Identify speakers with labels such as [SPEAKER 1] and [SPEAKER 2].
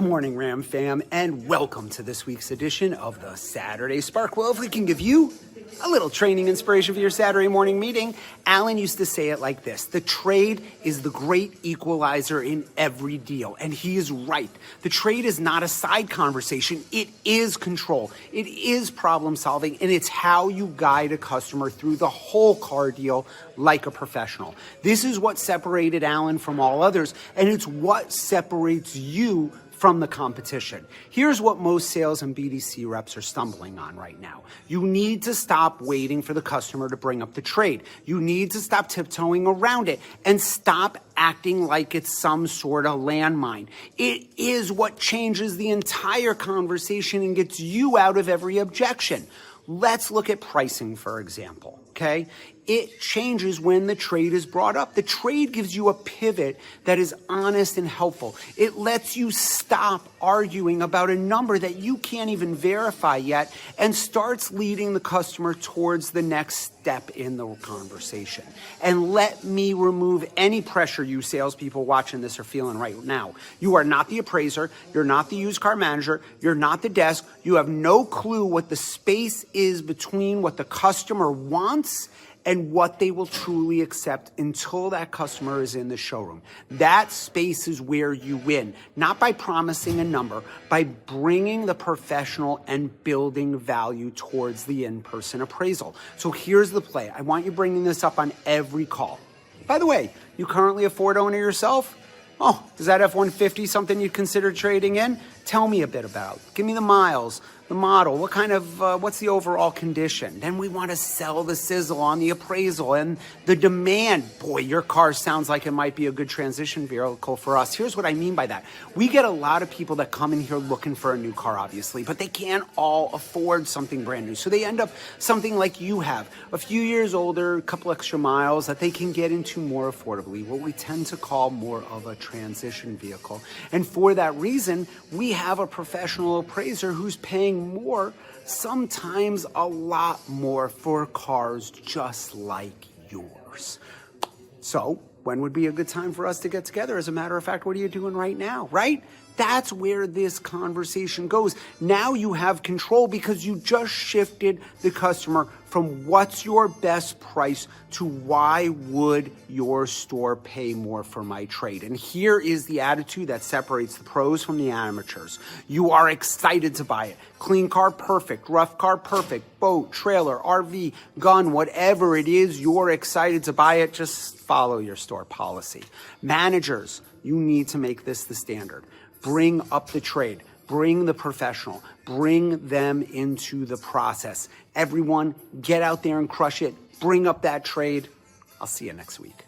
[SPEAKER 1] Good morning, Ram fam, and welcome to this week's edition of the Saturday Spark. Well, if we can give you a little training inspiration for your Saturday morning meeting, Alan used to say it like this: the trade is the great equalizer in every deal. And he is right. The trade is not a side conversation. It is control. It is problem solving, and it's how you guide a customer through the whole car deal like a professional. This is what separated Alan from all others, and it's what separates you from the competition. Here's what most sales and BDC reps are stumbling on right now. You need to stop waiting for the customer to bring up the trade. You need to stop tiptoeing around it and stop acting like it's some sort of landmine. It is what changes the entire conversation and gets you out of every objection. Let's look at pricing, for example, okay? It changes when the trade is brought up. The trade gives you a pivot that is honest and helpful. It lets you stop arguing about a number that you can't even verify yet and starts leading the customer towards the next step in the conversation. And let me remove any pressure you salespeople watching this are feeling right now. You are not the appraiser. You're not the used car manager. You're not the desk. You have no clue what the space is between what the customer wants and what they will truly accept until that customer is in the showroom. That space is where you win, not by promising a number, by bringing the professional and building value towards the in-person appraisal. So here's the play. I want you bringing this up on every call. By the way, you currently a Ford owner yourself? Oh, is that F-150 something you'd consider trading in? Tell me a bit about. Give me the miles, the model, what's the overall condition? Then we want to sell the sizzle on the appraisal and the demand. Boy, your car sounds like it might be a good transition vehicle for us. Here's what I mean by that. We get a lot of people that come in here looking for a new car, obviously, but they can't all afford something brand new. So they end up something like you have, a few years older, a couple extra miles that they can get into more affordably, what we tend to call more of a transition vehicle. And for that reason, we have a professional appraiser who's paying more, sometimes a lot more, for cars just like yours. So when would be a good time for us to get together? As a matter of fact, what are you doing right now, right? That's where this conversation goes. Now you have control because you just shifted the customer from what's your best price to why would your store pay more for my trade. And here is the attitude that separates the pros from the amateurs. You are excited to buy it. Clean car, perfect. Rough car, perfect. Boat, trailer, RV, gun, whatever it is, you're excited to buy it. Just follow your store policy. Managers, you need to make this the standard. Bring up the trade, bring the professional, bring them into the process. Everyone, get out there and crush it. Bring up that trade. I'll see you next week.